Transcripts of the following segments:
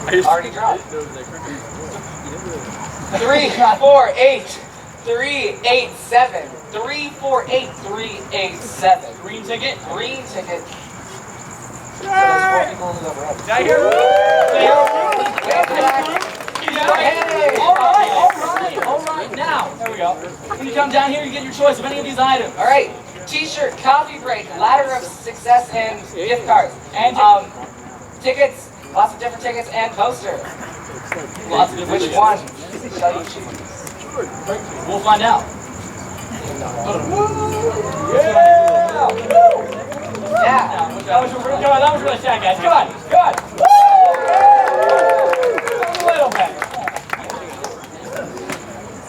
Already dropped. 348 387 348 387. Green ticket. Green ticket. Did I hear? All right. Now, there we go. When you come down here, you get your choice of any of these items. All right. T-shirt, coffee break, ladder of success, and gift cards. And tickets, lots of different tickets, and poster. Lots of different. Which one shall you choose? We'll find out. Yeah. That was really sad, guys. Come on. A little bit.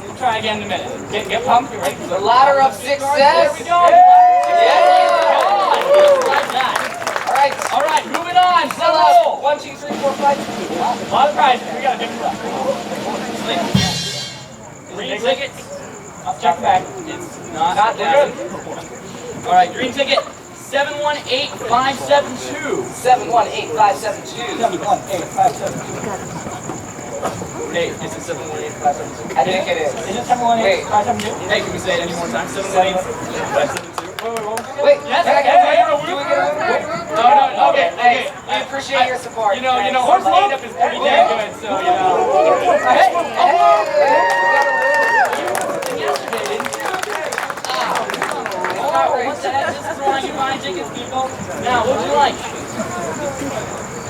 We'll try again in a minute. Get pumped. Get ready. The ladder of success. There we go. Yeah. Like that. All right. Moving on. Still up. 1, 2, 3, 4, 5. A lot of prizes. We got a big one. Green tickets. I'll check back. It's not good. All right. Green ticket. 718572. 718572. 718-572. Hey, is it 718-572? I think it is. Is it 718-572? Hey, can we say it any more time? 718-572. Wait, yes, can I get hey, a whoop? Do we get a whoop? No, okay. I appreciate your support. You know, horse lead up is pretty damn good, so, you know. Hey! Yesterday, didn't you? This is why you buy tickets, people. Now, what would you like?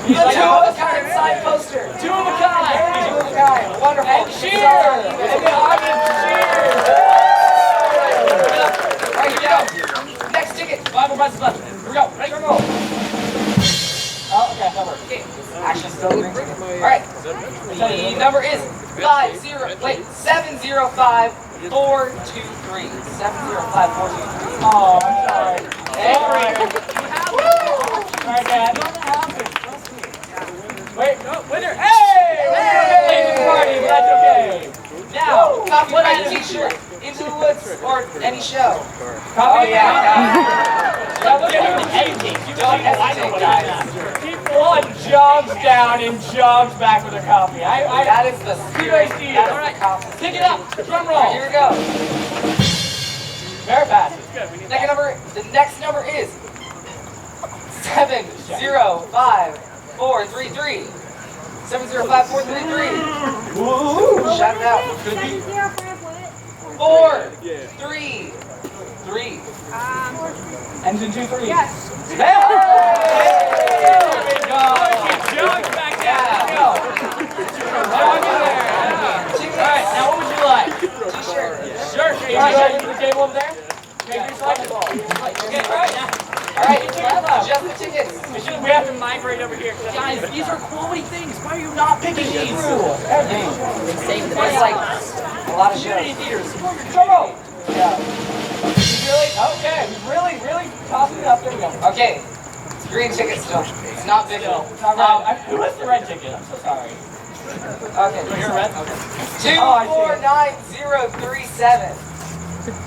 The two-of-a-kind signed poster. Two of a kind. Two of a kind. Wonderful. And cheers! And the audience cheers! All right, here we go. Next ticket. 5 more prices left. Here we go. Ready? Go. Oh, okay, that works. Okay. Actually, still green ticket. All right. The number is 705 423. 705 423. Oh, I'm sorry. Hey, Alright, Dad. Wait, no, winner. Hey! Late to the party, but that's okay. now, copy my t-shirt, Into the Woods, or any show. Copy. Oh, yeah. Anything. You Don't hesitate, guys. Keep one jogs down and jogs back with a copy. That is the spirit. All right, pick it up. Drum roll. Here we go. Very fast. The next number is 705433. 705433. Shout it out. 433. Ends in 2-3. Yes. Hey! There we go. Jogs back down. Jog in there. All right, now what would you like? T-shirt. Shirt. Can you t-shirt to the table over there? Okay, okay, right now. All right, just the tickets. We have to migrate over here. Guys, these are quality things. Why are you not picking these? It's like a lot of Community shows. theaters. Come on. Yeah. Okay, really tossing it up. There we go. Okay, it's green ticket still. It's not big enough. It's not red. Who has the red ticket? I'm so sorry. Okay. Do I hear red? Okay. 249037.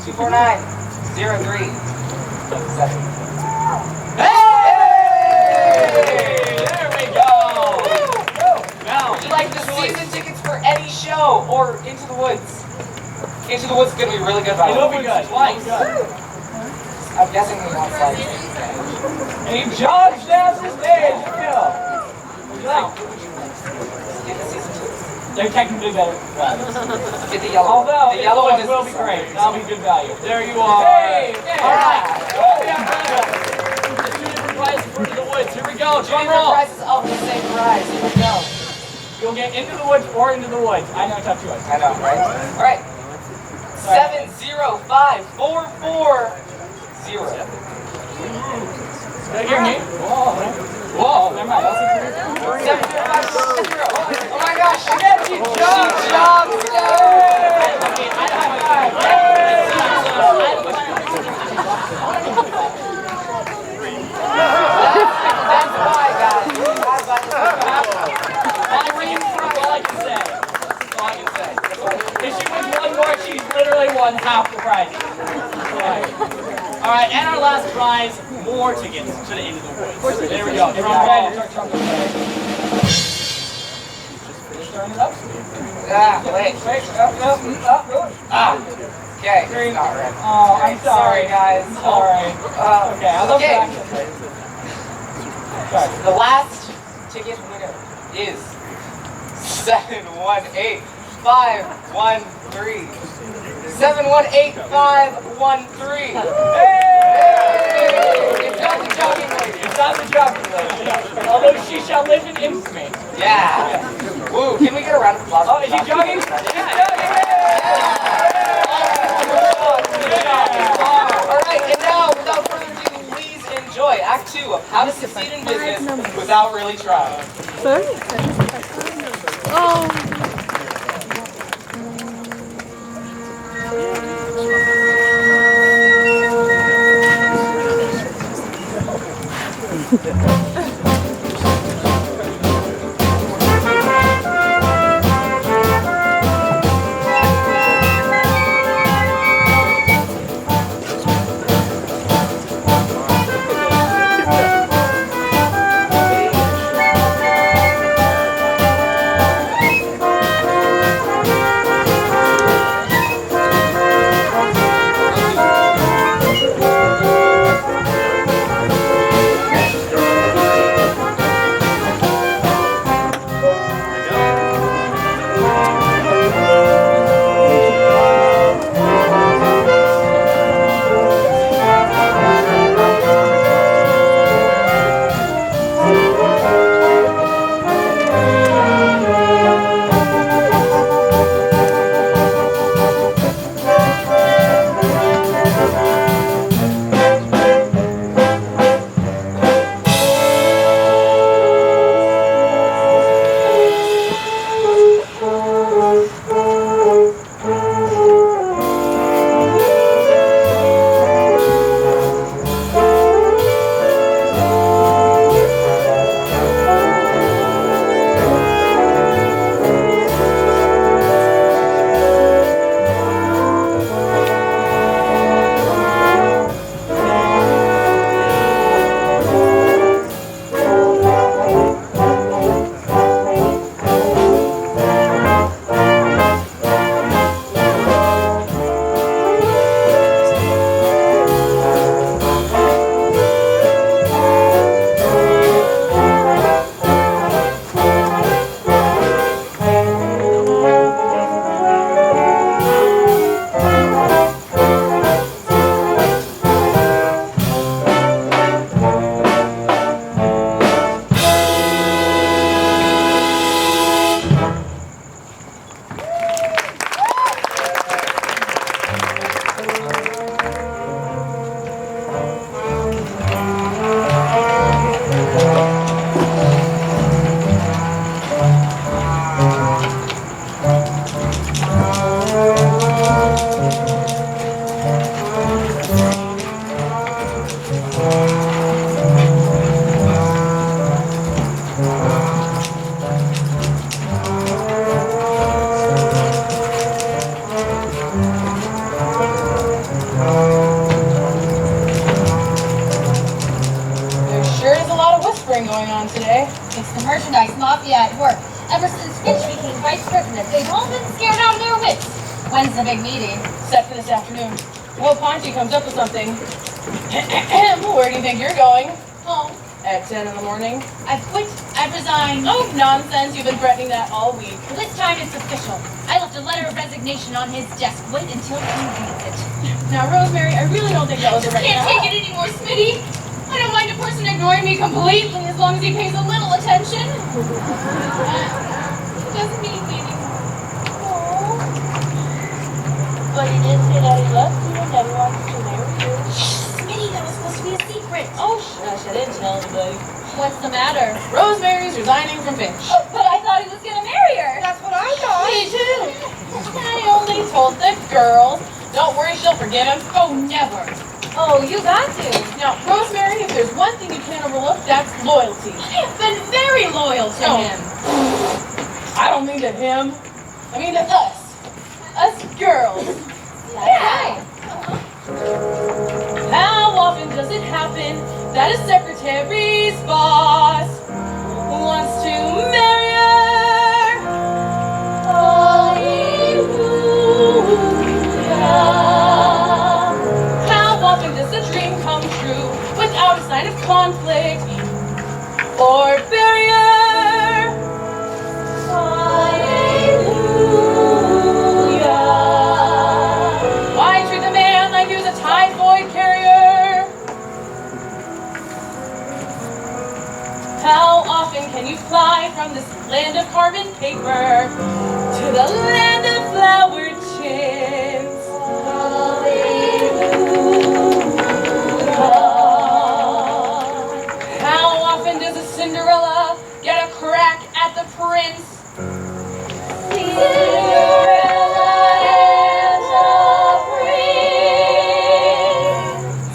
249037. Hey! There we go. Now, Would you like the season tickets for any show or Into the Woods? Into the Woods is going to be really good, by it the will way. be good. Twice. I'm guessing we want slides. And he jogs down the stage. Here we go. What would you like? Get the season tickets. They're technically better. Get the yellow. Although, the yellow one will be great. That'll be good value. There you are. Hey! All right. There's 2 different prizes for Into the Woods. Here we go. Drum roll. Prices of the same prize. Here we go. You'll get Into the Woods or Into the Woods. I know, tough choice. I know, right? All right. 705440. Did I hear me? Whoa, never mind. 705440. Oh my gosh, she jogged. She jogged down. That's why, guys. All I can say. If she wins one more, she's literally won half the prize. All right, and our last prize, more tickets to the Into the Woods. There we go. Turn it up. Wait. Okay. It's not right. Oh, I'm sorry. guys. Sorry. Okay, I'll look back. Sorry. The last ticket winner is 718513. 718513. Hey! It's not the jogging lady. It's not the jogging lady. Although she shall live in infamy. Yeah. Woo, can we get a round of applause? Oh, is he jogging? He's jogging! Alright, and now, without further ado, please enjoy Act 2 of How to Succeed in Business Without Really Trying. Oh. Going on today. It's the merchandise mafia at work. Ever since Finch became vice president, they've all been scared out of their wits. When's the big meeting? Set for this afternoon. Well, Ponty comes up with something. Where do you think you're going? Home. At 10 in the morning? I've quit. I've resigned. Oh, nonsense. You've been threatening that all week. Well, this time it's official. I left a letter of resignation on his desk. Wait until he reads it. Now, Rosemary, I really don't think that was the right Can't take it anymore, Smitty. I don't mind a person ignoring me completely as long as he pays a little attention. He doesn't need me anymore. Aww. But he did say that he loves you and that he wants to marry you. Smitty, that was supposed to be a secret. Oh, shush, I didn't tell anybody. What's the matter? Rosemary's resigning from Finch. But I thought he was gonna marry her. That's what I thought. Me too. I only told the girls. Don't worry, she'll forgive him. Oh, never. Oh, you got to. Now, Rosemary, if there's one thing you can't overlook, that's loyalty. I have been very loyal to No. him. I don't mean to him. I mean to us. Us girls. Yeah. How often does it happen that a secretary's boss wants to marry her? land of carbon paper, to the land of flower chins. How often does a Cinderella get a crack at the prince?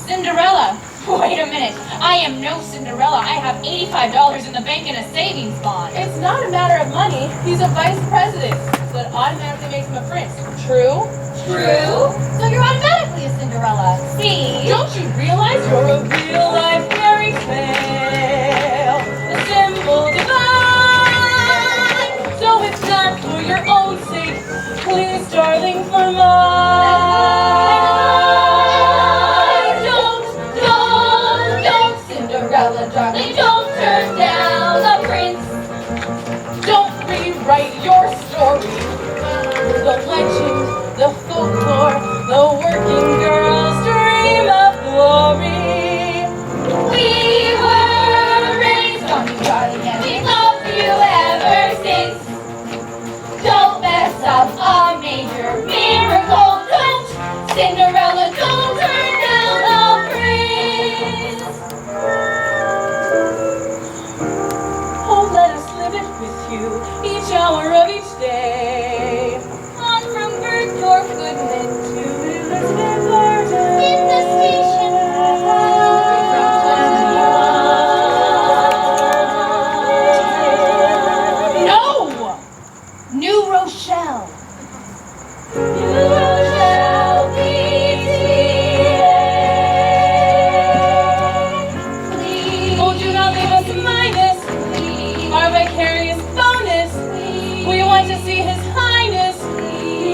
Cinderella? Wait a minute. I am no Cinderella. I have $85 in the bank in a savings bond. It's not a matter of money. He's a vice president, so it automatically makes him a prince. True? True? So you're automatically a Cinderella. See? Don't you realize you're a real-life fairy tale? A symbol divine. So it's not for your own sake. Please, darling, for mine. Don't, Cinderella, darling, don't turn down the prince. Don't rewrite your story. The legend, the folklore, the working girl's dream of glory. We were raised on you, darling, and we loved you ever since. Don't mess up a major miracle. Don't, Cinderella, don't turn down the prince. Oh, let us live it with you each hour of each day. On from Bergdorf, Goodman To Elizabeth Garden. in the station. No! New Rochelle. New Rochelle, please. Oh, do not leave us minus our vicarious bonus. We want to see His Highness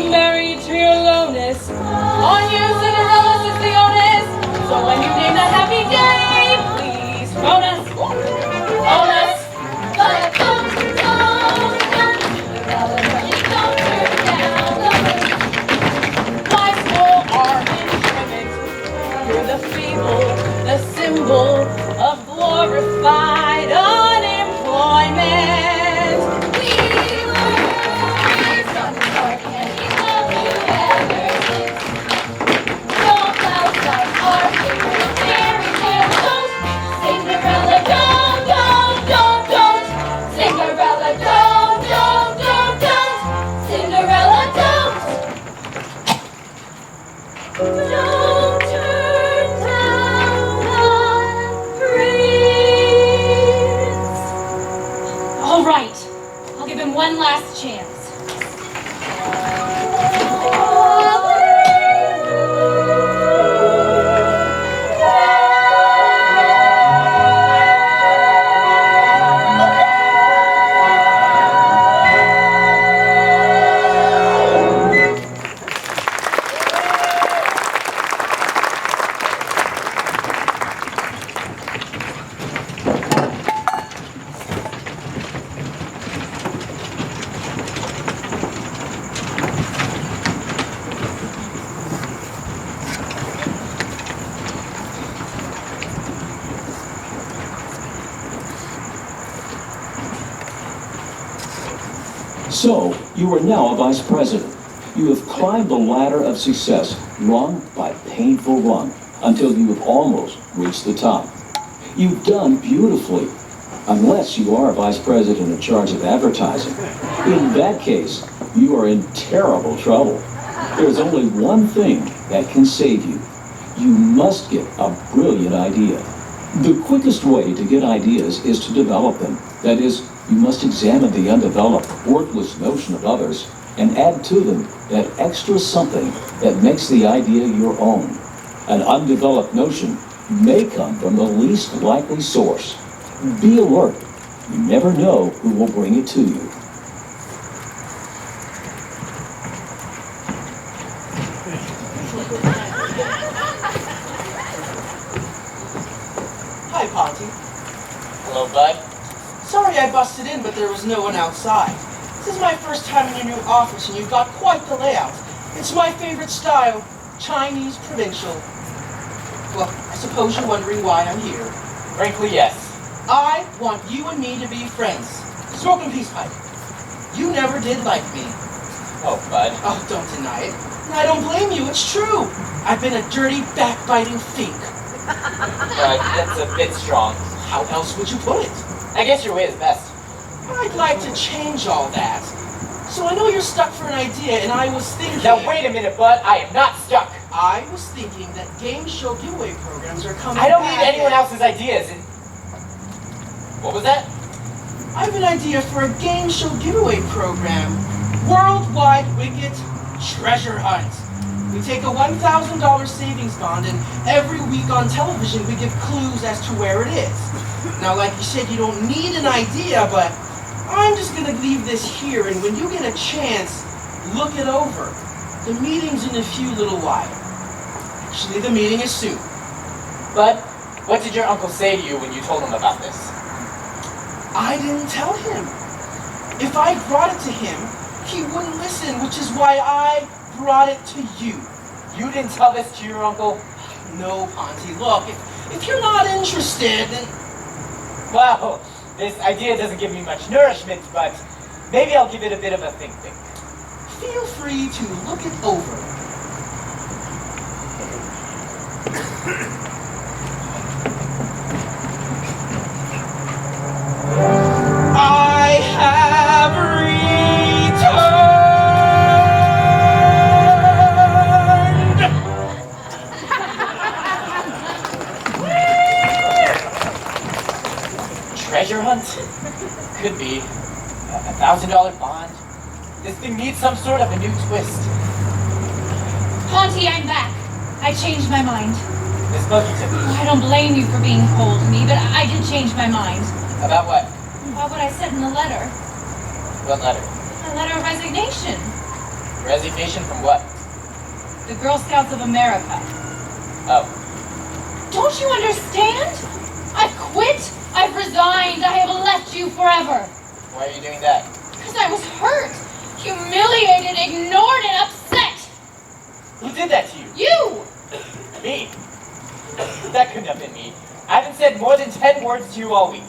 married to your lowness. On you, Cinderella, is the onus. So when you name that happy day, please phone us. Phone us. But don't turn down the Why spoil our enjoyment? You're the fable, the symbol of glorified unemployment. We were raised on the dark and we love you ever since. Don't outside our favorite fairy tale. Don't, Cinderella, don't. Cinderella, don't. Cinderella, don't. Don't turn down the prince. All right, I'll give him one last chance. So, you are now a vice president. You have climbed the ladder of success, rung by painful rung, until you have almost reached the top. You've done beautifully, unless you are a vice president in charge of advertising. In that case, you are in terrible trouble. There's only one thing that can save you. You must get a brilliant idea. The quickest way to get ideas is to develop them. That is, you must examine the undeveloped, worthless notion of others and add to them that extra something that makes the idea your own. An undeveloped notion may come from the least likely source. Be alert. You never know who will bring it to you. Hi, Ponty. Hello, bud. Sorry I busted in, but there was no one outside. This is my first time in your new office, and you've got quite the layout. It's my favorite style, Chinese provincial. Well, I suppose you're wondering why I'm here. Frankly, yes. I want you and me to be friends. Smoking peace pipe. You never did like me. Oh, Bud. Oh, don't deny it. And I don't blame you, it's true. I've been a dirty, backbiting thief. That's a bit strong. How else would you put it? I guess your way is best. I'd like to change all that. So I know you're stuck for an idea, and I was thinking... Now wait a minute, Bud. I am not stuck. I was thinking that game show giveaway programs are coming I don't back need anyone and- else's ideas. And... What was that? I have an idea for a game show giveaway program. Worldwide Wicket Treasure Hunt. We take a $1,000 savings bond, and every week on television we give clues as to where it is. Now, like you said, you don't need an idea, but I'm just going to leave this here, and when you get a chance, look it over. The meeting's in a few little while. Actually, the meeting is soon. Bud, what did your uncle say to you when you told him about this? I didn't tell him. If I brought it to him, he wouldn't listen, which is why I brought it to you. You didn't tell this to your uncle? No, Ponty, look, if you're not interested, then... Well, this idea doesn't give me much nourishment, but maybe I'll give it a bit of a think. Feel free to look it over. I have returned! Treasure hunt? Could be. $1,000 bond? This thing needs some sort of a new twist. Ponty, I'm back. I changed my mind. Miss Buckington. I don't blame you for being cold to me, but I did change my mind. About what? About what I said in the letter. What letter? A letter of resignation. Resignation from what? The Girl Scouts of America. Oh. Don't you understand? I've quit. I've resigned. I have left you forever. Why are you doing that? Because I was hurt, humiliated, ignored, and upset. Who did that to you? You! Me? That couldn't have been me. I haven't said more than 10 words to you all week.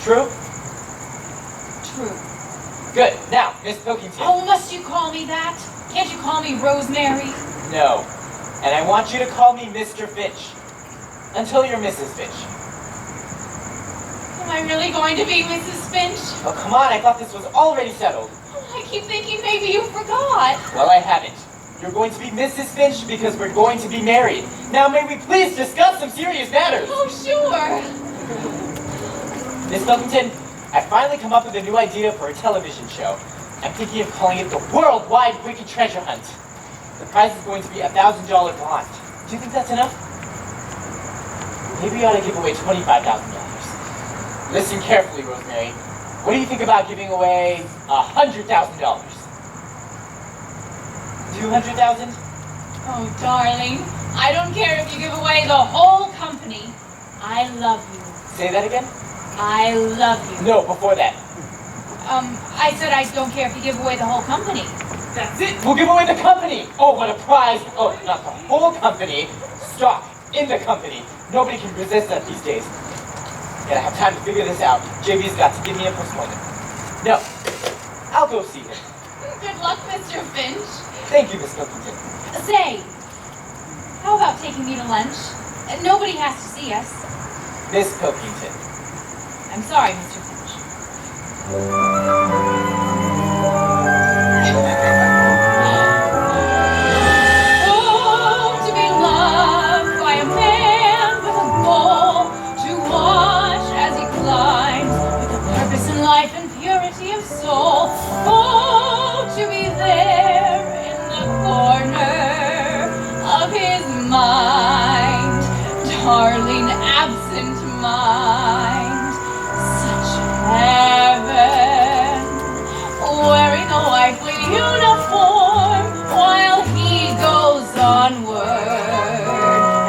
True? True. Good. Now, Miss Pilkington. Oh, must you call me that? Can't you call me Rosemary? No. And I want you to call me Mr. Finch. Until you're Mrs. Finch. Am I really going to be Mrs. Finch? Oh, come on. I thought this was already settled. Oh, I keep thinking maybe you forgot. Well, I haven't. You're going to be Mrs. Finch because we're going to be married. Now, may we please discuss some serious matters? Oh, sure. Miss Pilkington, I finally come up with a new idea for a television show. I'm thinking of calling it the Worldwide Wicked Treasure Hunt. The prize is going to be a $1,000 bond. Do you think that's enough? Maybe we ought to give away $25,000. Listen carefully, Rosemary. What do you think about giving away $100,000? $200,000? Oh, darling, I don't care if you give away the whole company. I love you. Say that again? I love you. No, before that. I said I don't care if you give away the whole company. That's it! We'll give away the company! Oh, what a prize! Oh, not the whole company. Stock in the company. Nobody can resist that these days. Gotta have time to figure this out. JB's got to give me a postponement. No, I'll go see him. Good luck, Mr. Finch. Thank you, Miss Pilkington. Say, how about taking me to lunch? Nobody has to see us. Miss Pilkington. I'm sorry, Mr. Finch. Oh, to be loved by a man with a goal, to watch as he climbs with a purpose in life and purity of soul. Oh, to be there in the corner of his mind, darling, absent mind, such heaven, wearing a wifely uniform while he goes onward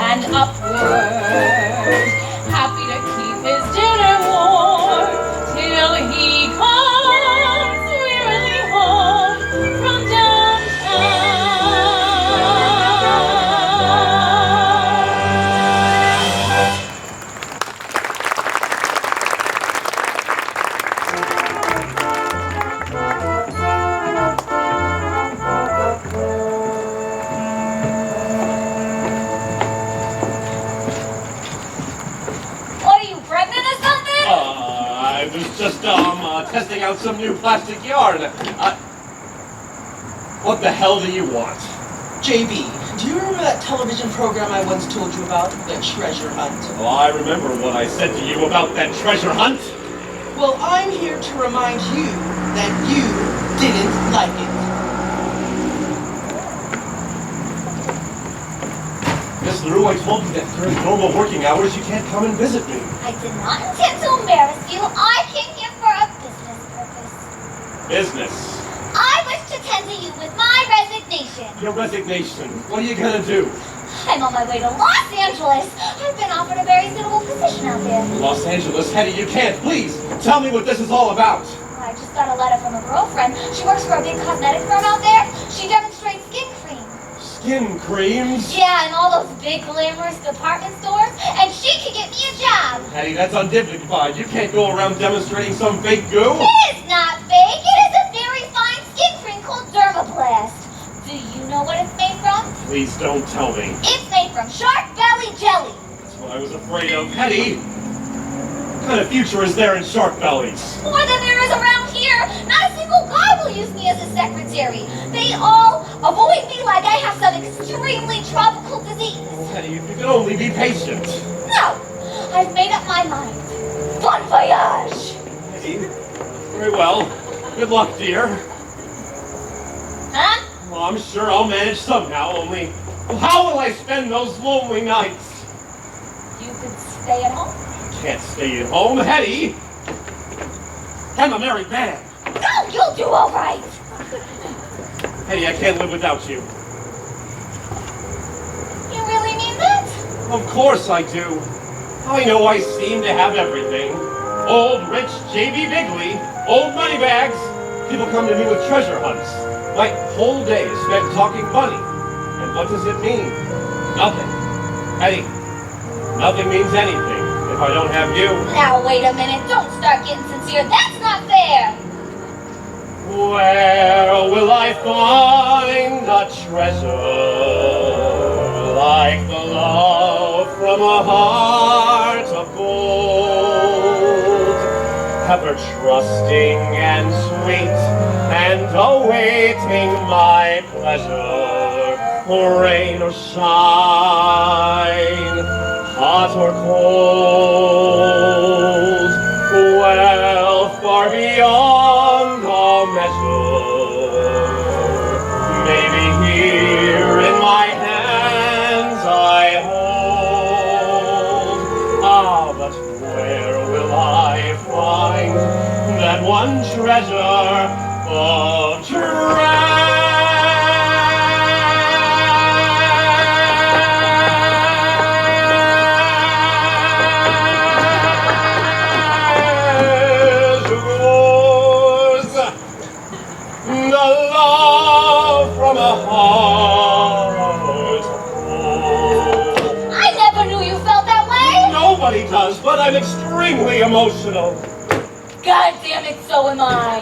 and upward, happy to keep his dinner warm till he comes wearily home from downtown. just testing out some new plastic yarn. What the hell do you want? JB, do you remember that television program I once told you about? The Treasure Hunt? Well, I remember what I said to you about that treasure hunt. Well, I'm here to remind you that you didn't like it. Miss LaRue, I told you that during normal working hours you can't come and visit me. I did not intend to embarrass you. I came here for a business purpose. Business? I wish to tend to you with my resignation. Your resignation? What are you gonna do? I'm on my way to Los Angeles. I've been offered a very suitable position out there. Los Angeles, Hetty, you can't. Please, tell me what this is all about. I just got a letter from a girlfriend. She works for a big cosmetic firm out there. She demonstrates skin cream. Skin creams? Yeah, in all those big glamorous department stores. And she can get me a job. Hetty, that's undignified. You can't go around demonstrating some fake goo. It is not fake. It is a very fine skin cream called Dermaplast. Do you know what it's made from? Please don't tell me. It's made from shark belly jelly. That's what I was afraid of. Hetty, what kind of future is there in shark bellies? More than there is around here. Not a single guy will use me as a secretary. They all avoid me like I have some extremely tropical disease. Oh, Hetty, if you could only be patient. No! I've made up my mind. Bon voyage! Hetty, very well. Good luck, dear. Huh? Well, I'm sure I'll manage somehow, only how will I spend those lonely nights? You could stay at home. Can't stay at home, Hetty. I'm a married man. No, you'll do all right. Hetty, I can't live without you. You really mean that? Of course I do. I know I seem to have everything. Old, rich J.B. Bigley, old money bags. People come to me with treasure hunts. My whole day is spent talking money. And what does it mean? Nothing. Hetty, nothing means anything if I don't have you. Now, wait a minute. Don't start getting sincere. That's not fair. Where will I find a treasure like the love from a heart of gold, ever trusting and sweet and awaiting my pleasure, rain or shine, hot or cold, well far beyond all measure, maybe here in my hands I hold. Ah, but where will I find that one treasure of the love from a heart of gold. I never knew you felt that way. Nobody does, but I'm extremely emotional. God damn it, so am I.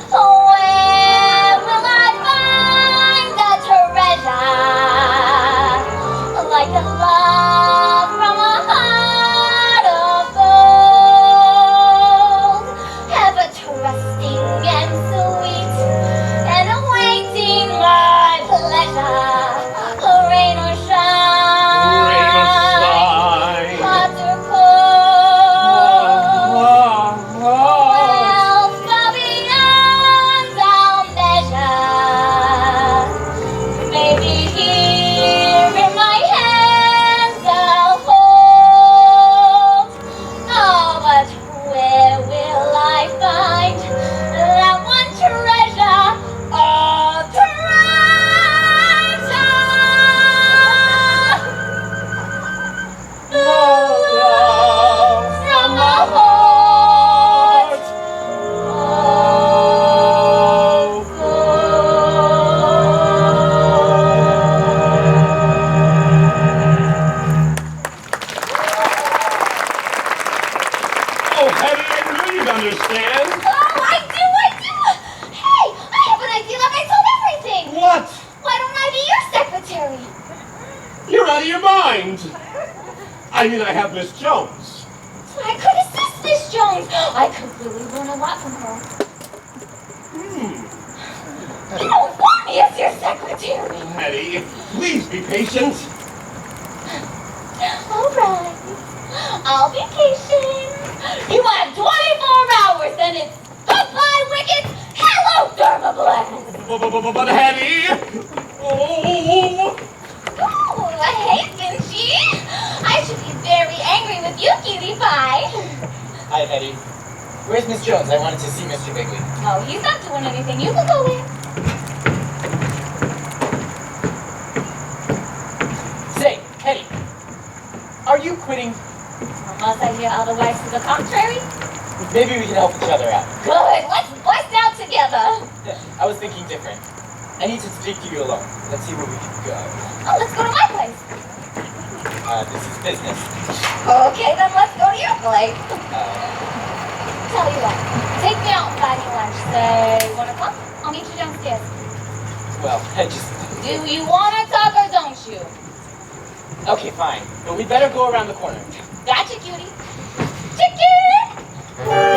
Where will I find the treasure like the love from a heart of gold, ever trusting and sweet and awaiting my pleasure, rain or shine, Rain or shine. hot or cold. Well, far beyond all measure, maybe here in my hands I'll hold. Oh, but where will I find that one treasure of treasure? The love from a heart of Oh, Hetty, I knew you'd understand. Oh, I do! Hey, I have an idea that makes up everything! What? Why don't I be your secretary? You're out of your mind. I mean, I have Miss Jones. I could assist Miss Jones. I could really learn a lot from her. You don't want me as your secretary. Hetty, please be patient. All right. I'll be patient. You have 24 hours, then it's goodbye, Wicked. Hello, Dermablast. But Hetty! Oh! Oh, hey, Finchy. I should be very angry with you, Cutie Pie. Hi, Eddie. Where's Miss Jones? I wanted to see Mr. Bigley. Oh, he's not doing anything. You can go in. Say, Eddie, are you quitting? Unless I hear otherwise to the contrary. Maybe we can help each other out. Good. Let's bust out together. I was thinking different. I need to speak to you alone. Let's see where we can go. Oh, let's go to my place. This is business. Okay, then let's go to your place. Uh, Tell you what. Take me out and buy me lunch. Say 1 o'clock. I'll meet you downstairs. well, I just... Do you want to talk or don't you? Okay, fine. But we better go around the corner. Gotcha, cutie. Chicken!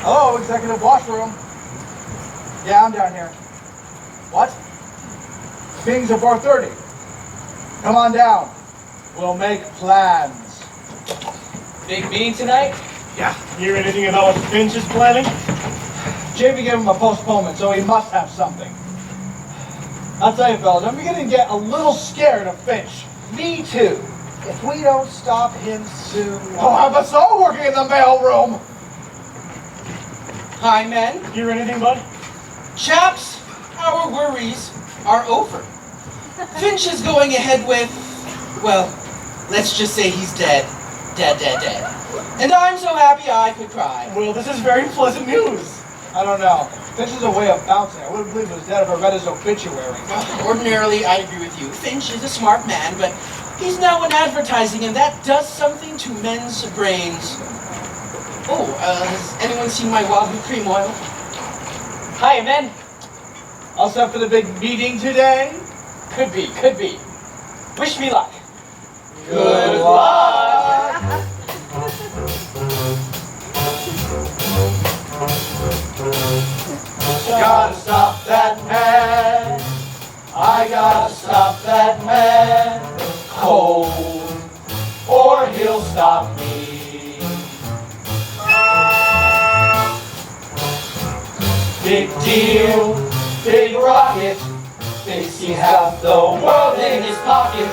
Hello, executive washroom. Yeah, I'm down here. What? Meetings at 4:30. Come on down. We'll make plans. Big meeting tonight? Yeah, hear anything about what Finch is planning? Jamie gave him a postponement, so he must have something. I'll tell you, fellas, I'm beginning to get a little scared of Finch. Me too. If we don't stop him soon. Oh, have us all working in the mailroom. Hi, men. Hear anything, bud? Chaps, our worries are over. Finch is going ahead with, well, let's just say he's dead. Dead. And I'm so happy I could cry. Well, this is very pleasant news. I don't know. Finch is a way of bouncing. I wouldn't believe he was dead if I read his obituary. Ordinarily, I agree with you. Finch is a smart man, but he's now in advertising, and that does something to men's brains. Oh, has anyone seen my Wahoo cream oil? Hi, men. All set for the big meeting today? Could be. Wish me luck. Good luck. Gotta stop that man. I gotta stop that man. Cold, or he'll stop me. Big deal, big rocket. Thinks he has the world in his pocket.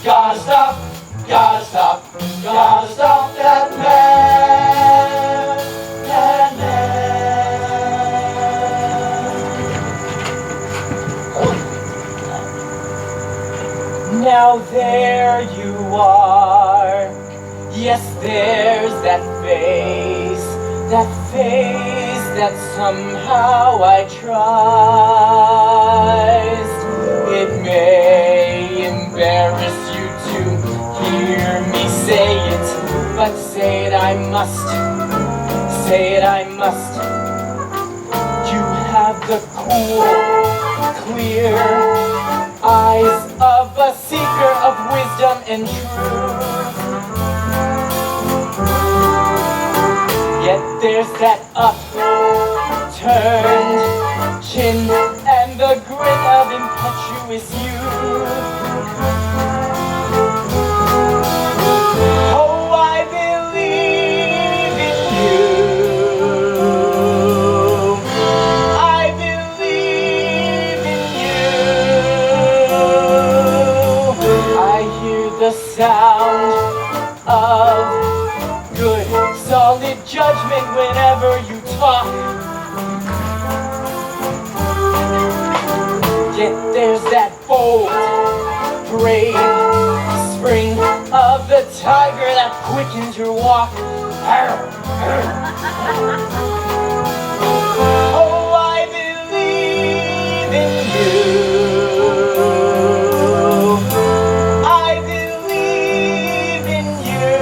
Gotta stop that man. That man. Now there you are. Yes, there's that face that somehow I trust. It may embarrass you to hear me say it, but say it I must. You have the cool, clear eyes of a wisdom and truth. Yet there's that upturned chin and the grin of impetuous youth. Oh, I believe in you. I believe in you. I hear the sound of good, solid judgment whenever you talk. Yet there's that bold, brave spring of the tiger that quickens your walk. Oh, I believe in you. I believe in you.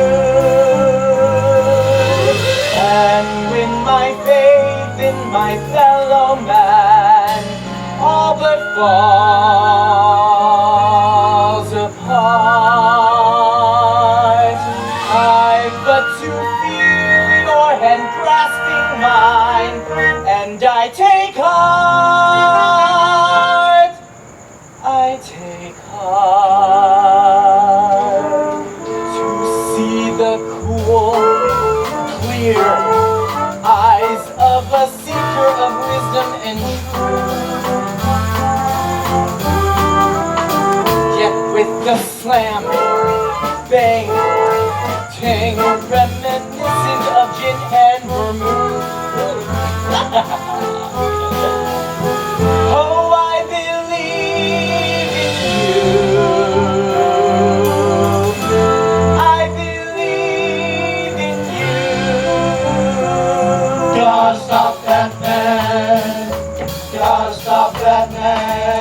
And when my faith in my fellow man all but falls apart, I've but to feel your hand grasping mine, and I take heart, I take heart, to see the cool, clear eyes of a seeker of wisdom and truth. Yet with the slam, bang, ting, reminiscent of gin and vermouth. Oh, I believe in you. I believe in you. Gotta stop that man. Gotta stop that man.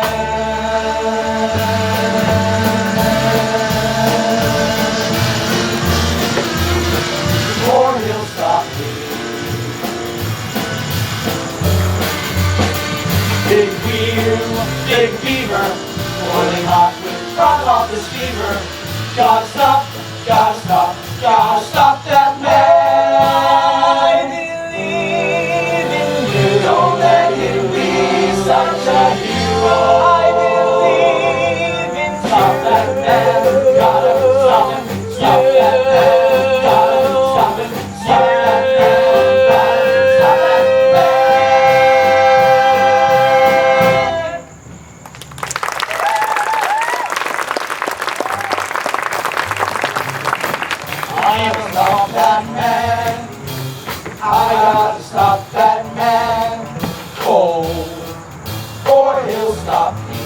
Or he'll stop me. Big wheel, big beaver, boiling hot with front office fever. Gotta stop, gotta stop, gotta stop that man. I believe in you. Don't let him be such a hero. I believe in stop that man. Gotta stop him, stop that man. Gotta stop him, stop that man. Gotta stop that man. I gotta stop that man. I gotta stop that man. Cold, or he'll stop me.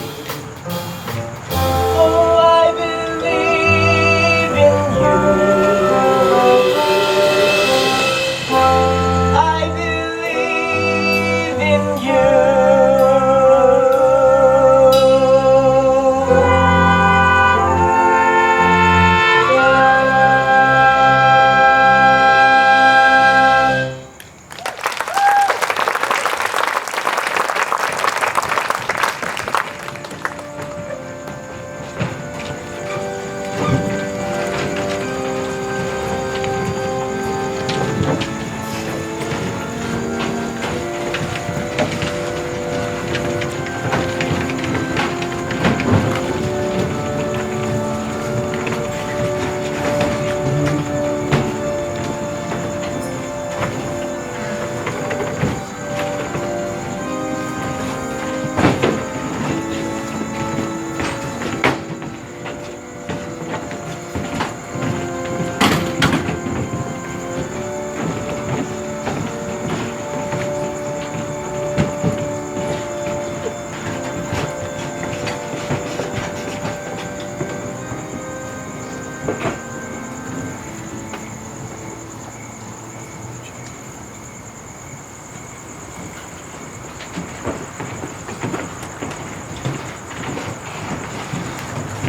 Oh, I believe in you. I believe in you.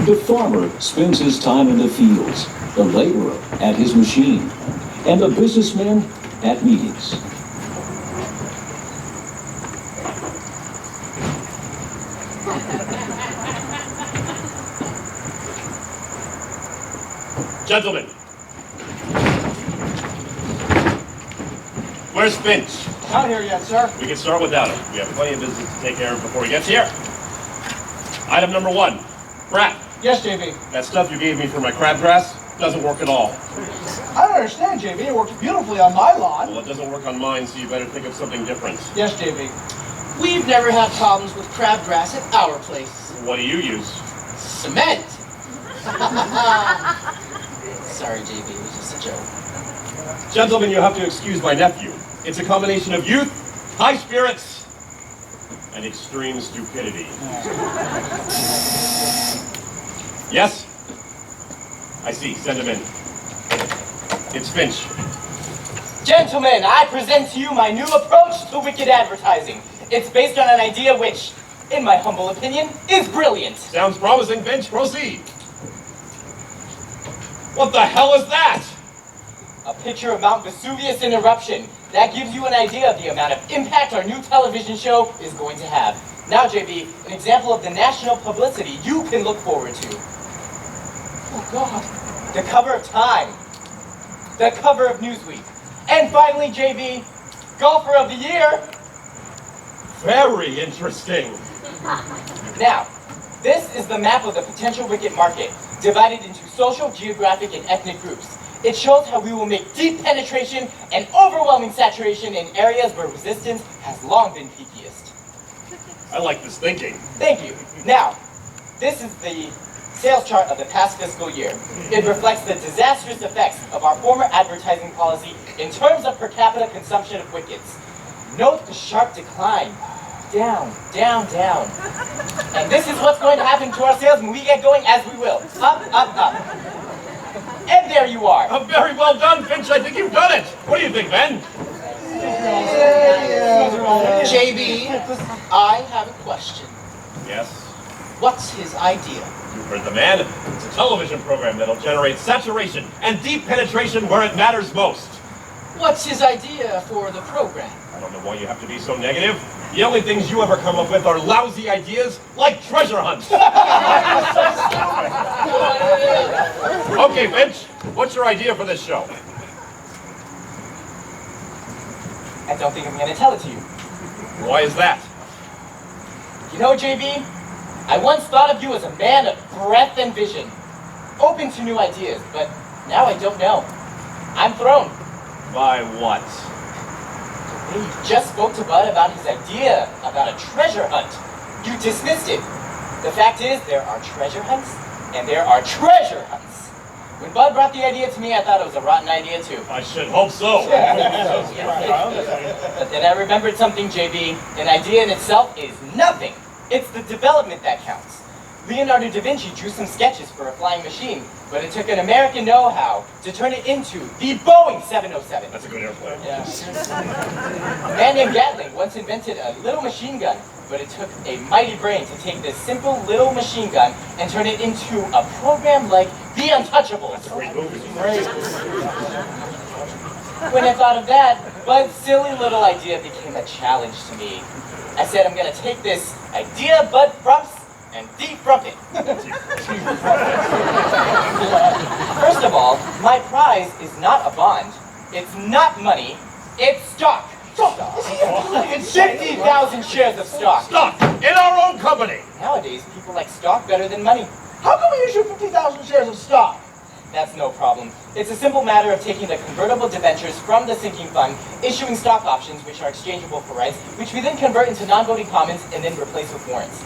The farmer spends his time in the fields, the laborer at his machine, and the businessman at meetings. Gentlemen. Where's Finch? Not here yet, sir. We can start without him. We have plenty of business to take care of before he gets here. Item number 1. Crab. Yes, JB. That stuff you gave me for my crabgrass doesn't work at all. I don't understand, JB. It worked beautifully on my lawn. Well, it doesn't work on mine, so you better think of something different. Yes, JB. We've never had problems with crabgrass at our place. What do you use? Cement! Sorry, JB, it was just a joke. Gentlemen, you have to excuse my nephew. It's a combination of youth, high spirits, and extreme stupidity. Yes? I see. Send him in. It's Finch. Gentlemen, I present to you my new approach to wicked advertising. It's based on an idea which, in my humble opinion, is brilliant. Sounds promising, Finch. Proceed. What the hell is that? A picture of Mount Vesuvius in eruption. That gives you an idea of the amount of impact our new television show is going to have. Now, JB, an example of the national publicity you can look forward to. Oh, God. The cover of Time. The cover of Newsweek. And finally, JB, Golfer of the Year. Very interesting. Now, this is the map of the potential wicket market, divided into social, geographic, and ethnic groups. It shows how we will make deep penetration and overwhelming saturation in areas where resistance has long been peakiest. I like this thinking. Thank you. Now, this is the sales chart of the past fiscal year. It reflects the disastrous effects of our former advertising policy in terms of per capita consumption of wickets. Note the sharp decline. Down, down, down. And this is what's going to happen to our sales when we get going, as we will. Up, up, up. And there you are. Very well done, Finch. I think you've done it. What do you think, Ben? JB, I have a question. Yes? What's his idea? You heard the man. It's a television program that'll generate saturation and deep penetration where it matters most. What's his idea for the program? I don't know why you have to be so negative. The only things you ever come up with are lousy ideas like treasure hunts. Okay, Finch, what's your idea for this show? I don't think I'm going to tell it to you. Why is that? You know, JB, I once thought of you as a man of breadth and vision, open to new ideas, but now I don't know. I'm thrown. By what? You just spoke to Bud about his idea about a treasure hunt. You dismissed it. The fact is, there are treasure hunts, and there are treasure hunts. When Bud brought the idea to me, I thought it was a rotten idea, too. I should hope so. But then I remembered something, JB. An idea in itself is nothing. It's the development that counts. Leonardo da Vinci drew some sketches for a flying machine, but it took an American know-how to turn it into the Boeing 707. That's a good airplane. Yeah. A man named Gatling once invented a little machine gun, but it took a mighty brain to take this simple little machine gun and turn it into a program like The Untouchables. That's a great movie. When I thought of that, Bud's silly little idea became a challenge to me. I said I'm going to take this idea Bud frumps and defrump it. First of all, my prize is not a bond. It's not money. It's stock. It's 50,000 shares of stock. Stock in our own company. Nowadays, people like stock better than money. How come we issue 50,000 shares of stock? That's no problem. It's a simple matter of taking the convertible debentures from the sinking fund, issuing stock options, which are exchangeable for rights, which we then convert into non-voting commons and then replace with warrants.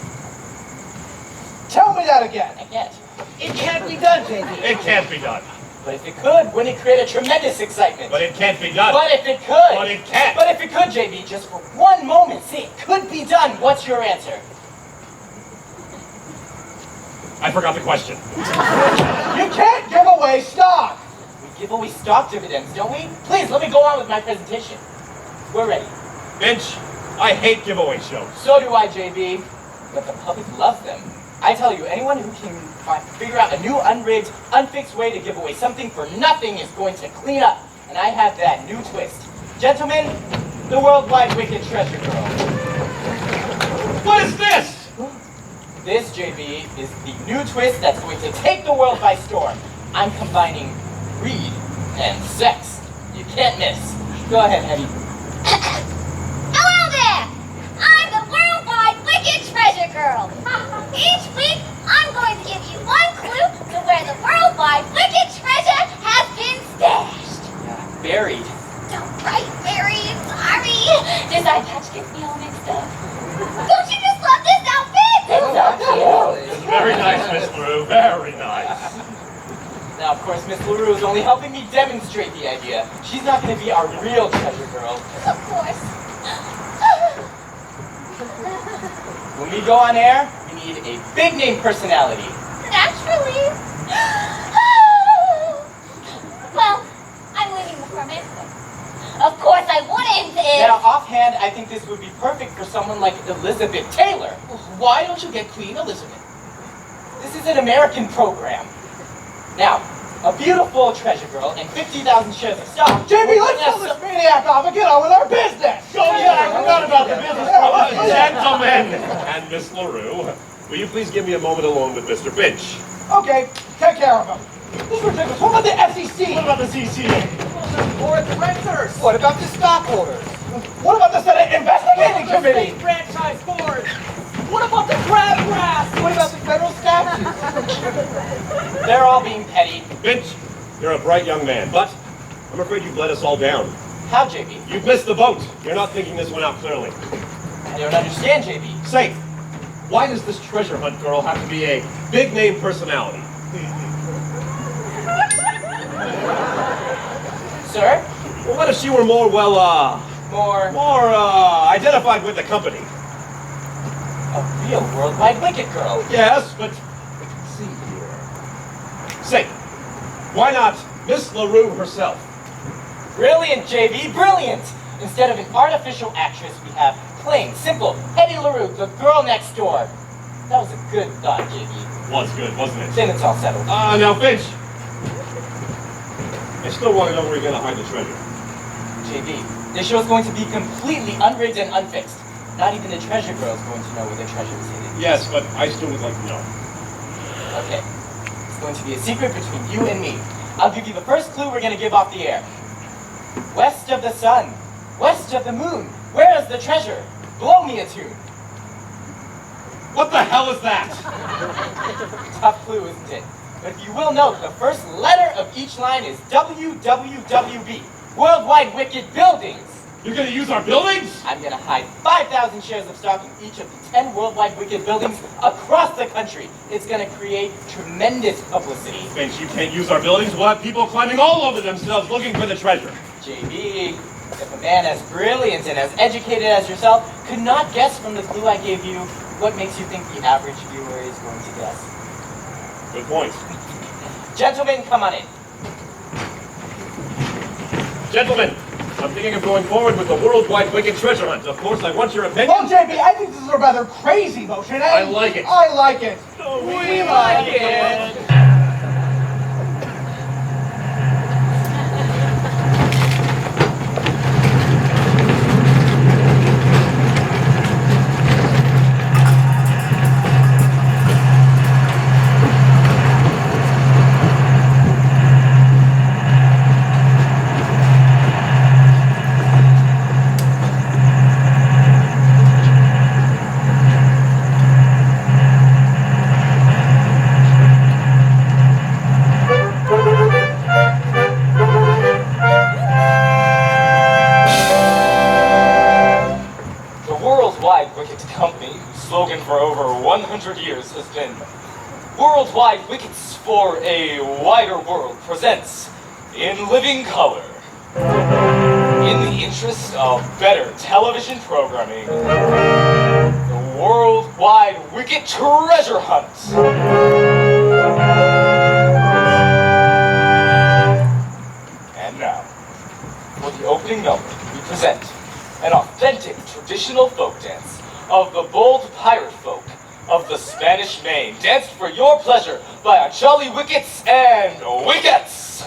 Tell me that again. I can't. It can't be done, JB. It can't be done. But if it could, wouldn't it create a tremendous excitement? But it can't be done. But if it could. But it can't. But if it could, JB, just for one moment, say it could be done. What's your answer? I forgot the question. You can't give away stock. We give away stock dividends, don't we? Please, let me go on with my presentation. We're ready. Finch, I hate giveaway shows. So do I, JB. But the public loves them. I tell you, anyone who can figure out a new, unrigged, unfixed way to give away something for nothing is going to clean up. And I have that new twist. Gentlemen, the worldwide wicked treasure girl. What is this? This, JB, is the new twist that's going to take the world by storm. I'm combining greed and sex. You can't miss. Go ahead, Hetty. Hello there! I'm the worldwide wicked treasure girl. Each week, I'm going to give you one clue to where the worldwide wicked treasure has been stashed. Buried. Don't write Mary, sorry. This eye patch gets me all mixed up. Don't you just love this outfit? It's so cute. Very nice, Miss LaRue. Very nice. Now, of course, Miss LaRue is only helping me demonstrate the idea. She's not going to be our real treasure girl. Of course. When we go on air, we need a big name personality. Naturally. Well, I'm leaving the permit. Of course I wouldn't if... Now, offhand, I think this would be perfect for someone like Elizabeth Taylor. Why don't you get Queen Elizabeth? This is an American program. Now, a beautiful treasure girl and 50,000 shares of stock. JB, let's pull this maniac off and get on with our business! Oh yeah, I forgot about the business problem. Gentlemen and Miss LaRue, will you please give me a moment alone with Mr. Finch? Okay, take care of him. This is ridiculous. What about the SEC? What about the CCA? Or the renters? What about the stockholders? What about the Senate Investigating Committee? Franchise board. What about the crab brass? What about the federal statutes? They're all being petty. Finch, you're a bright young man, but I'm afraid you've let us all down. How, JB? You've missed the boat. You're not thinking this one out clearly. I don't understand, JB. Say, why does this treasure hunt girl have to be a big name personality? Sir? Well, what if she were more, well, More identified with the company? a real worldwide wicked girl. Yes, but let's see here. Say, why not Miss LaRue herself? Brilliant, JB, brilliant! Instead of an artificial actress, we have plain, simple, Hetty LaRue, the girl next door. That was a good thought, JB. Was good, wasn't it? Then it's all settled. Now, Finch. I still want to know where you're going to hide the treasure. JB, this show is going to be completely unrigged and unfixed. Not even the treasure girl is going to know where the treasure is hidden. Yes, but I still would like to know. Okay. It's going to be a secret between you and me. I'll give you the first clue we're going to give off the air. West of the sun, west of the moon, where is the treasure? Blow me a tune. What the hell is that? Tough clue, isn't it? But if you will note, the first letter of each line is WWWB, Worldwide Wicked Buildings. You're going to use our buildings? I'm going to hide 5,000 shares of stock in each of the 10 Worldwide Wicked Buildings across the country. It's going to create tremendous publicity. Finch, you can't use our buildings. We'll have people climbing all over themselves looking for the treasure. JB, if a man as brilliant and as educated as yourself could not guess from the clue I gave you, what makes you think the average viewer is going to guess? Good point. Gentlemen, come on in. Gentlemen, I'm thinking of going forward with the worldwide wicked treasure hunt. Of course, I want your opinion. Well, JB, I think this is a rather crazy motion, eh? I like it. I like it. We like it. Slogan for over 100 years has been Worldwide Wickets for a Wider World presents In Living Color. In the interest of better television programming, the Worldwide Wicket Treasure Hunt. And now, for the opening number, we present an authentic traditional folk dance of the bold pirate folk of the Spanish Main, danced for your pleasure by our jolly wickets and wickets.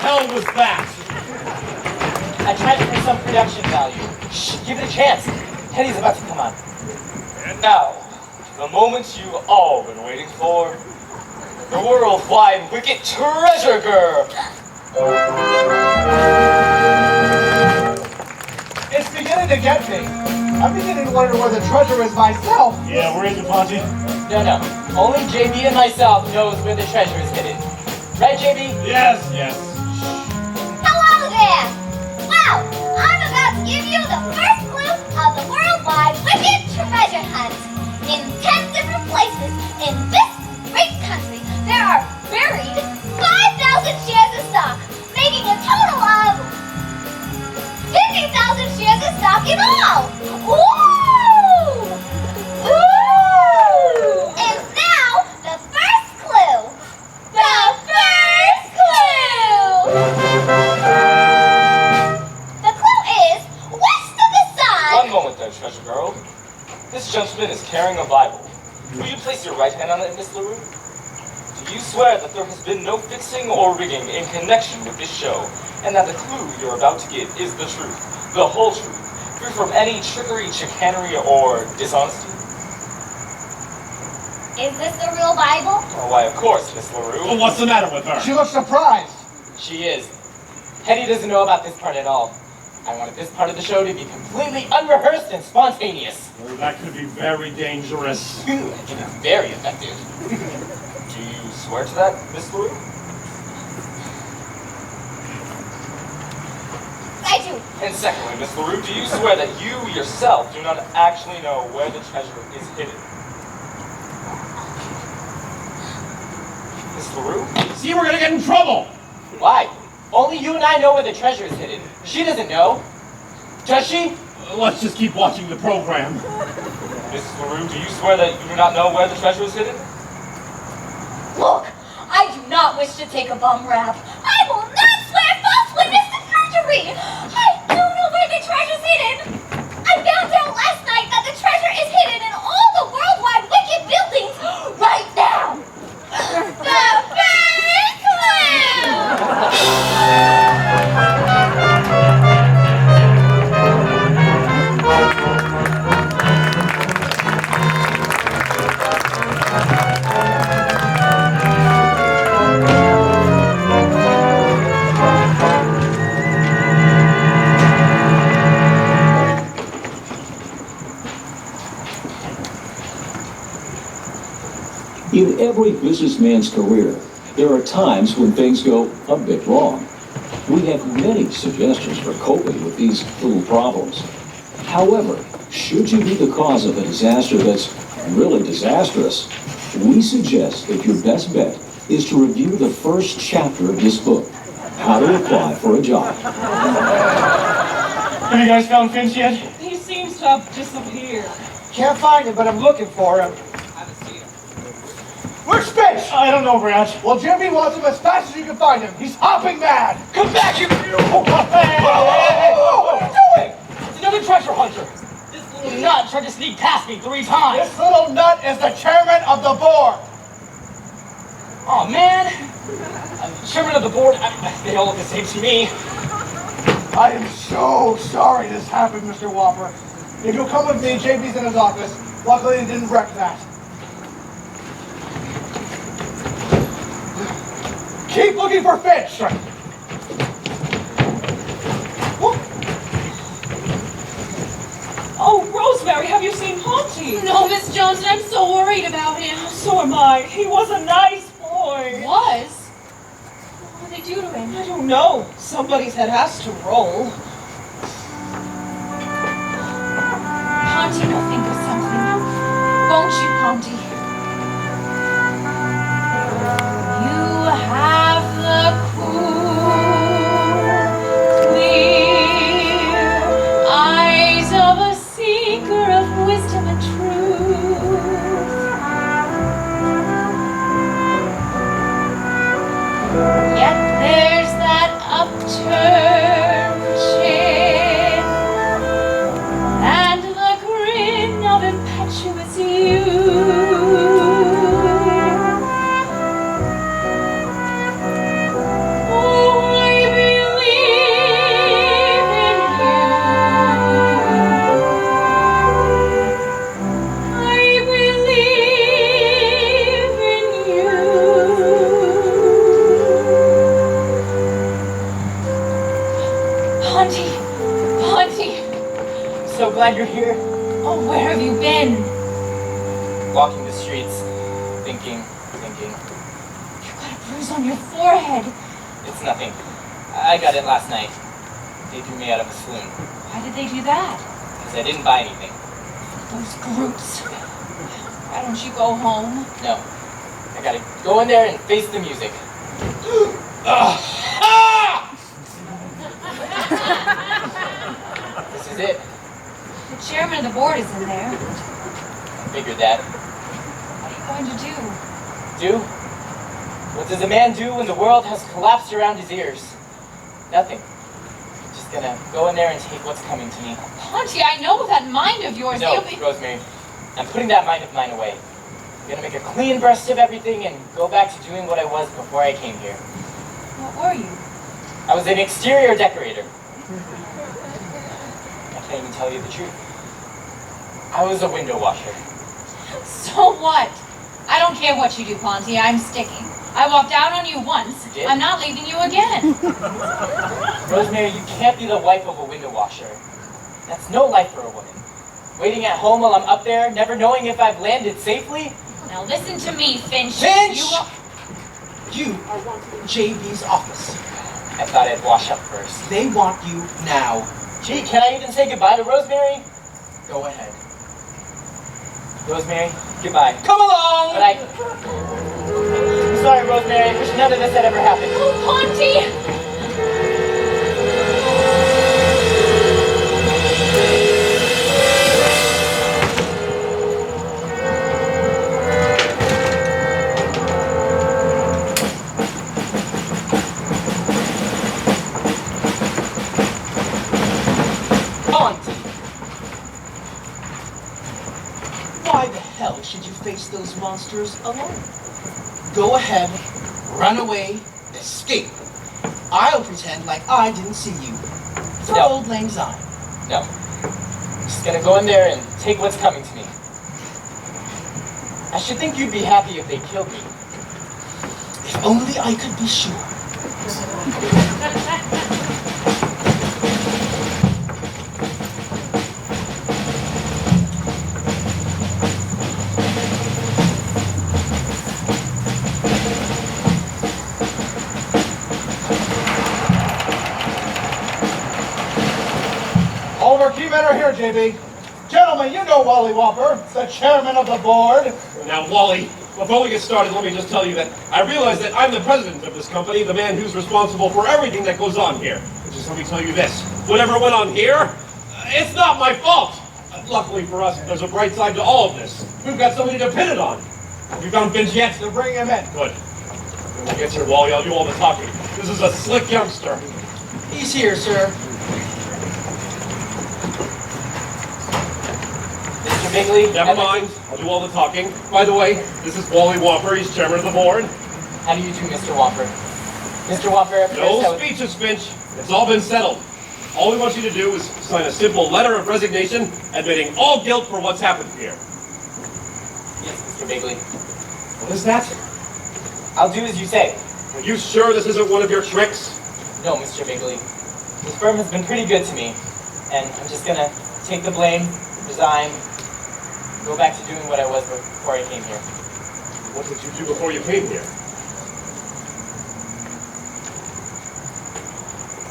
hell was that? I tried to bring some production value. Shh, give it a chance. Teddy's about to come on. And now, the moment you've all been waiting for. The worldwide wicked treasure girl. It's beginning to get me. I'm beginning to wonder where the treasure is myself. Yeah, where is it, Ponzi? No. Only JB and myself knows where the treasure is hidden. Right, JB? Yes. Hello there! Well, I'm about to give you the first clue of the worldwide wicked treasure hunt. In 10 different places in this great country, there are buried 5,000 shares of stock, making a total of 50,000 shares of stock in all! Ooh! Ooh! And now, the first clue! The first clue! The clue is west of the sun! One moment there, treasure girl. This gentleman is carrying a Bible. Will you place your right hand on it, Miss LaRue? Do you swear that there has been no fixing or rigging in connection with this show, and that the clue you're about to give is the truth, the whole truth, free from any trickery, chicanery, or dishonesty? Is this the real Bible? Oh, why, of course, Miss LaRue. Well, what's the matter with her? She looks surprised. She is. Teddy doesn't know about this part at all. I wanted this part of the show to be completely unrehearsed and spontaneous. Well, that could be very dangerous. Ooh, it can be very effective. Do you swear to that, Miss LaRue? I do. And secondly, Miss LaRue, do you swear that you yourself do not actually know where the treasure is hidden? Miss LaRue? See, we're gonna get in trouble! Why? Only you and I know where the treasure is hidden. She doesn't know. Does she? Let's just keep watching the program. Miss LaRue, do you swear that you do not know where the treasure is hidden? Look, wish to take a bum rap. I will not swear false witness to perjury. I do know where the treasure's hidden. I found out last night that the treasure is hidden in all the worldwide wicked buildings right now. The first In every businessman's career, there are times when things go a bit wrong. We have many suggestions for coping with these little problems. However, should you be the cause of a disaster that's really disastrous, we suggest that your best bet is to review the first chapter of this book, How to Apply for a Job. Have you guys found Finch yet? He seems to have disappeared. Can't find him, but I'm looking for him. Where's Finch? I don't know, Brad. Well, Jimmy wants him as fast as you can find him. He's hopping mad. Come back, you beautiful What are you doing? It's another treasure hunter. This little nut tried to sneak past me 3 times. This little nut is the chairman of the board. Oh man, I'm the chairman of the board. They all look the same to me. I am so sorry this happened, Mr. Whopper. If you'll come with me, JB's in his office. Luckily, he didn't wreck that. Keep looking for Finch. Oh, Rosemary, have you seen Ponty? No, Miss Jones, I'm so worried about him. So am I. He was a nice boy. Was? What did they do to him? I don't know. Somebody's head has to roll. Ponty, you'll think of something. Won't you, Ponty? You have the cool, clear eyes of a seeker of wisdom and truth. Yet there's that upturned chin and the grin of impetuous youth. So glad you're here. Oh, where have you been? Walking the streets, thinking. You got a bruise on your forehead. It's nothing. I got it last night. They threw me out of a saloon. Why did they do that? Because I didn't buy anything. Those groups. Why don't you go home? No. I gotta go in there and face the music. Ah! This is it. The chairman of the board is in there. I figured that. What are you going to do? Do? What does a man do when the world has collapsed around his ears? Nothing. Just gonna go in there and take what's coming to me. Ponty, I know that mind of yours. No, Rosemary. I'm putting that mind of mine away. I'm gonna make a clean breast of everything and go back to doing what I was before I came here. What were you? I was an exterior decorator. I can't even tell you the truth. I was a window washer. So what? I don't care what you do, Ponty. I'm sticking. I walked out on you once. You did? I'm not leaving you again. Rosemary, you can't be the wife of a window washer. That's no life for a woman. Waiting at home while I'm up there, never knowing if I've landed safely. Now listen to me, Finch. Finch! You You are wanted in JB's office. I thought I'd wash up first. They want you now. Gee, can I even say goodbye to Rosemary? Go ahead. Rosemary, goodbye. Come along! But I'm sorry, Rosemary. I wish none of this had ever happened. Oh, Ponty! monsters alone. Go ahead, run away, escape. I'll pretend like I didn't see you. For No. old lang syne. No. I'm just gonna go in there and take what's coming to me. I should think you'd be happy if they killed me. If only I could be sure. All of our key men are here, JB. Gentlemen, you know Wally Whopper, the chairman of the board. Now, Wally, before we get started, let me just tell you that I realize that I'm the president of this company, the man who's responsible for everything that goes on here. But just let me tell you this. Whatever went on here, it's not my fault. Luckily for us, there's a bright side to all of this. We've got somebody to pin it on. Have you found Vince yet? So bring him in. Good. When he gets here, Wally, I'll do all the talking. This is a slick youngster. He's here, sir. Mr. Bigley. Never mind. I'll do all the talking. By the way, this is Wally Whopper. He's chairman of the board. How do you do, Mr. Whopper? Mr. Whopper, No first speeches, Finch. It's all been settled. All we want you to do is sign a simple letter of resignation admitting all guilt for what's happened here. Yes, Mr. Bigley. What is that? I'll do as you say. Are you sure this isn't one of your tricks? No, Mr. Bigley. This firm has been pretty good to me, and I'm just gonna take the blame, resign, go back to doing what I was before I came here. What did you do before you came here?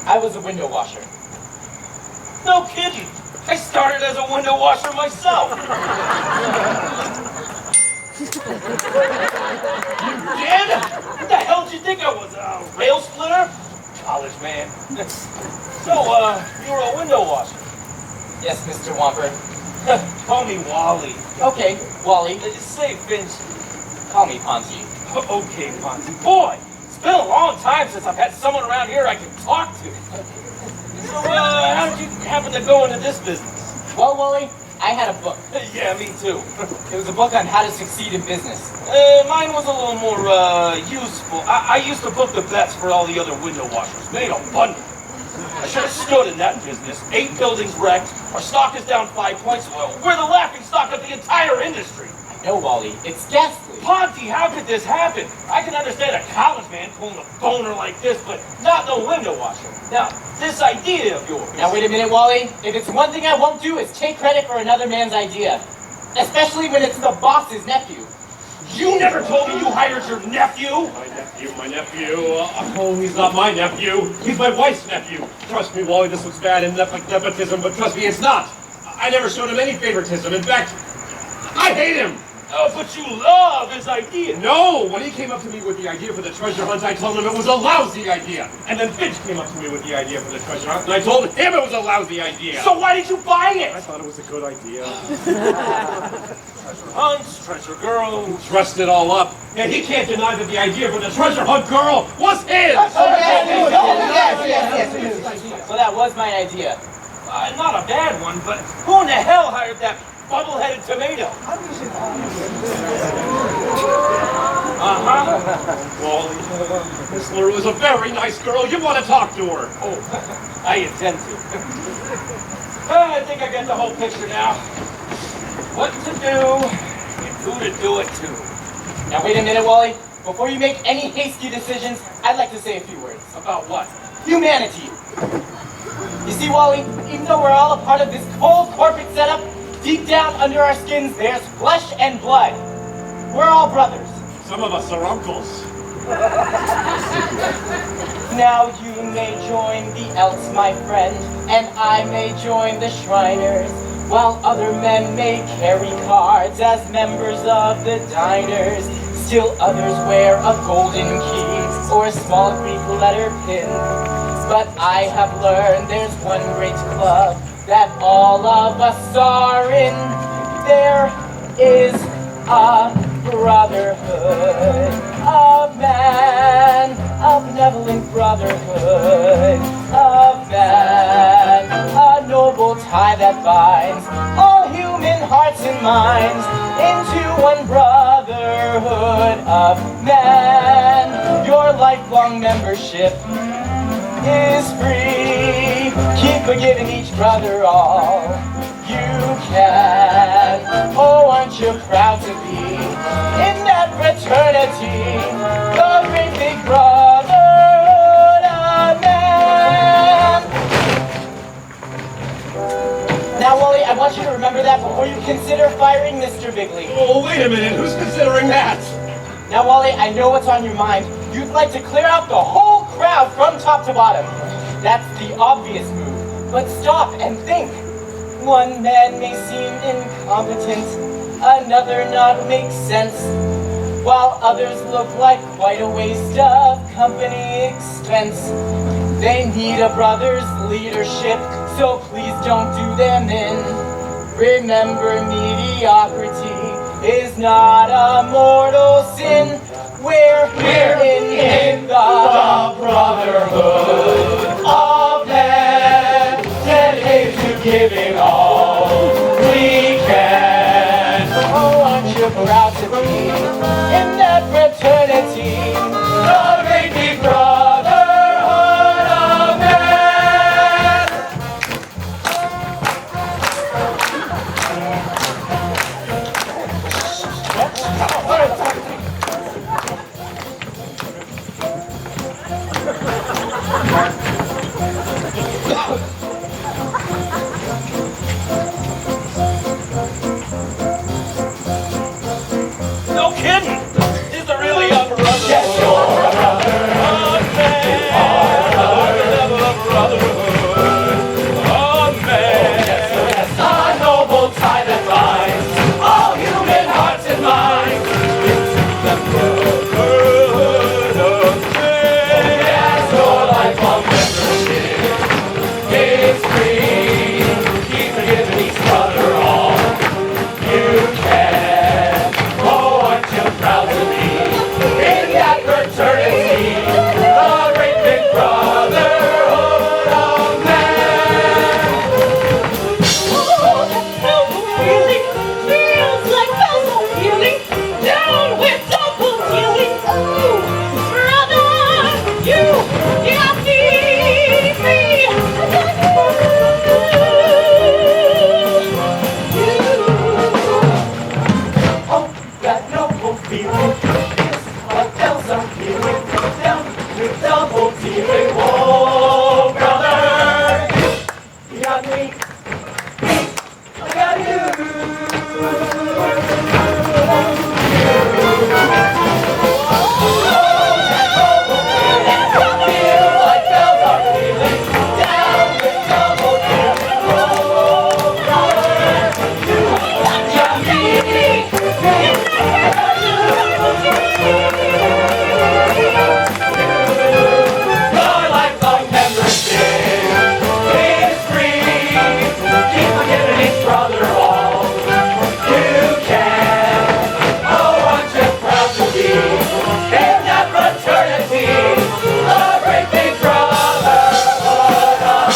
I was a window washer. No kidding. I started as a window washer myself. You did? What the hell did you think I was, a rail splitter? College man. So, you were a window washer. Yes, Mr. Whopper. Call me Wally. Okay, Wally. Say, Vince. Call me Ponty. Okay, Fonzie. Boy, it's been a long time since I've had someone around here I can talk to. So, how did you happen to go into this business? Well, Wally, I had a book. Yeah, me too. It was a book on how to succeed in business. Mine was a little more, useful. I used to book the bets for all the other window washers. Made a bundle. I should have stood in that business. 8 buildings wrecked. Our stock is down 5 points. We're the laughing stock of the entire industry. No, Wally, it's ghastly. Ponty, how could this happen? I can understand a college man pulling a boner like this, but not no window washer. Now, this idea of yours. Now, wait a minute, Wally. If it's one thing I won't do, is take credit for another man's idea. Especially when it's the boss's nephew. You never told me you hired your nephew? My nephew. Oh, he's not my nephew. He's my wife's nephew. Trust me, Wally, this looks bad in nepotism, but trust me, it's not. I never showed him any favoritism. In fact, I hate him. Oh, but you love his idea. No! When he came up to me with the idea for the treasure hunt, I told him it was a lousy idea. And then Finch came up to me with the idea for the treasure hunt, and I told him it was a lousy idea. So why did you buy it? I thought it was a good idea. Treasure hunts, treasure girls. Dressed it all up, and he can't deny that the idea for the treasure hunt girl was his! Yes. Well, that was my idea. Not a bad one, but who in the hell hired that bubble-headed tomato? Wally, Miss LaRue is a very nice girl. You want to talk to her. Oh, I intend to. I think I get the whole picture now. What to do, and who to do it to. Now, wait a minute, Wally. Before you make any hasty decisions, I'd like to say a few words. About what? Humanity. You see, Wally, even though we're all a part of this cold corporate setup, deep down under our skins, there's flesh and blood. We're all brothers. Some of us are uncles. Now you may join the Elks, my friend, and I may join the Shriners, while other men may carry cards as members of the Diners. Still others wear a golden key or a small Greek letter pin. But I have learned there's one great club that all of us are in. There is a brotherhood, a man, a benevolent brotherhood, a man, a noble tie that binds all human hearts and minds into one brotherhood. brotherhood of man. Your lifelong membership is free. Keep forgiving each brother all you can. Oh, aren't you proud to be in that fraternity, the great big brotherhood of man? Now, Wally, I want you to remember that before you consider firing Mr. Bigley. Oh, wait a minute, who's considering that? Now, Wally, I know what's on your mind. You'd like to clear out the whole crowd from top to bottom. That's the obvious move. But stop and think. One man may seem incompetent, another not make sense, while others look like quite a waste of company expense. They need a brother's leadership, so please don't do them in. Remember, mediocrity is not a mortal sin. We're in the brotherhood of men, dedicated to giving all we can. Oh, aren't you proud to be in that fraternity, the great big brotherhood of men? No kidding! Is there really a brotherhood? Yes, you're a brother. Of man. A brotherhood of man. A noble tie that binds all human hearts and minds. The brotherhood of man. Yes, your lifelong membership is free. Keep forgiving each brother all you can. Oh, aren't you proud to be in that fraternity, the great big brotherhood of man? Oh, that noble feeling feels like double healing. Down with double dealing. Oh, brother, you got me free. Oh, that noble feeling is what bells are pealing down with double dealing. Oh, brother, you got me, I got you. Feel like bells are pealing down with double dealing. Oh, brother, you got me. Your lifelong membership is free. Keep forgiving each brother all you can. Oh, aren't you proud to be in that fraternity, the great big brotherhood of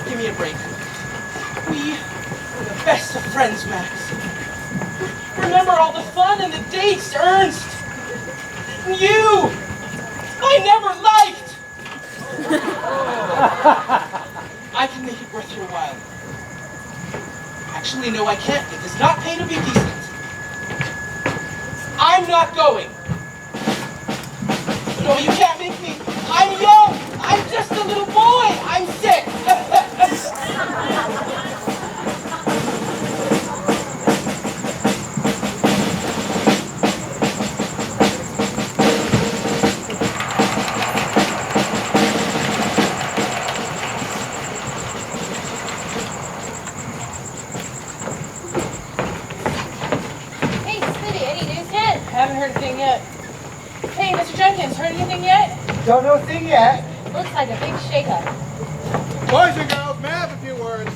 Give me a break. We were the best of friends, Max. Remember all the fun and the dates, Ernst? And you! I never liked! I can make it worth your while. Actually, no, I can't. It does not pay to be decent. I'm not going. No, you can't make me. I'm young. I'm just a little boy. I'm sick. Hey, Smitty, any news yet? Haven't heard anything yet? Don't know a thing yet. Looks like a big shakeup. Boys and girls, may I have a few words?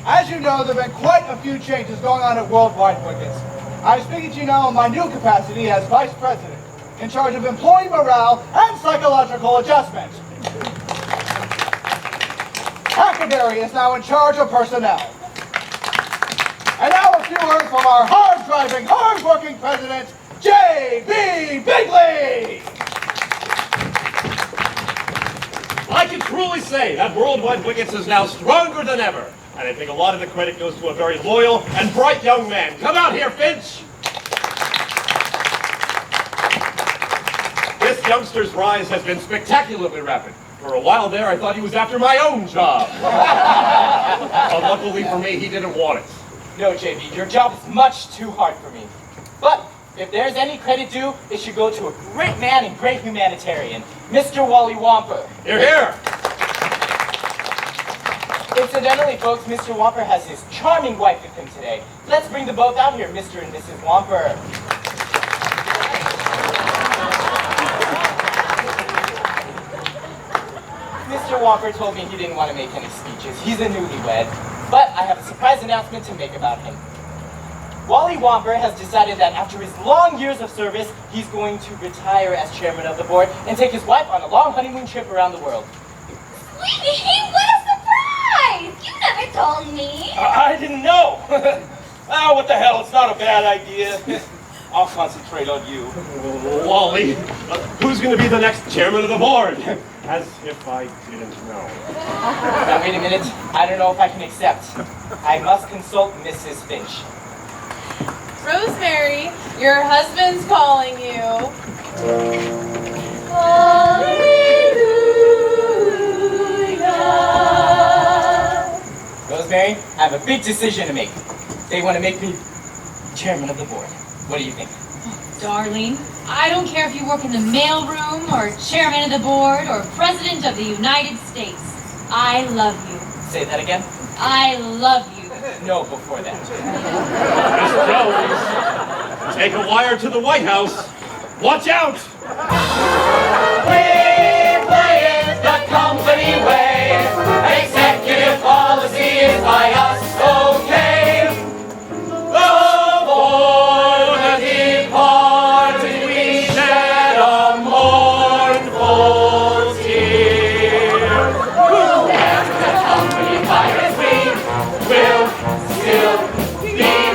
As you know, there have been quite a few changes going on at Worldwide Wickets. I'm speaking to you now in my new capacity as Vice President, in charge of employee morale and psychological adjustment. Hackberry is now in charge of personnel. And now a few words from our hard-driving, hard-working president, J.B. Bigley! I can truly say that Worldwide Wickets is now stronger than ever. And I think a lot of the credit goes to a very loyal and bright young man. Come out here, Finch! This youngster's rise has been spectacularly rapid. For a while there, I thought he was after my own job. Unluckily for me, he didn't want it. No, JB, your job is much too hard for me. But if there's any credit due, it should go to a great man and great humanitarian, Mr. Wally Wamper. You're here! Incidentally, folks, Mr. Wamper has his charming wife with him today. Let's bring them both out here, Mr. and Mrs. Wamper. Mr. Wamper told me he didn't want to make any speeches. He's a newlywed. But I have a surprise announcement to make about him. Wally Wamper has decided that after his long years of service, he's going to retire as chairman of the board and take his wife on a long honeymoon trip around the world. Sweetie, what a surprise! You never told me. I didn't know. Oh, what the hell? It's not a bad idea. I'll concentrate on you. Wally, who's going to be the next chairman of the board? As if I didn't know. Now, wait a minute. I don't know if I can accept. I must consult Mrs. Finch. Rosemary, your husband's calling you. Hallelujah. Rosemary, I have a big decision to make. They want to make me chairman of the board. What do you think? Darling, I don't care if you work in the mailroom or chairman of the board or president of the United States. I love you. Say that again? I love you. No, before that. Miss Jones, take a wire to the White House. Watch out! We play it the company way. Executive policy is by us okay. The board departed, we shed a mournful tear. And the company virus we will still be here.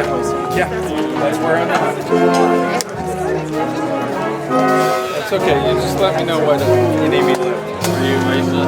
Yeah, that's where I'm at. That's okay. You just let me know what you need me to live. Are you Lisa?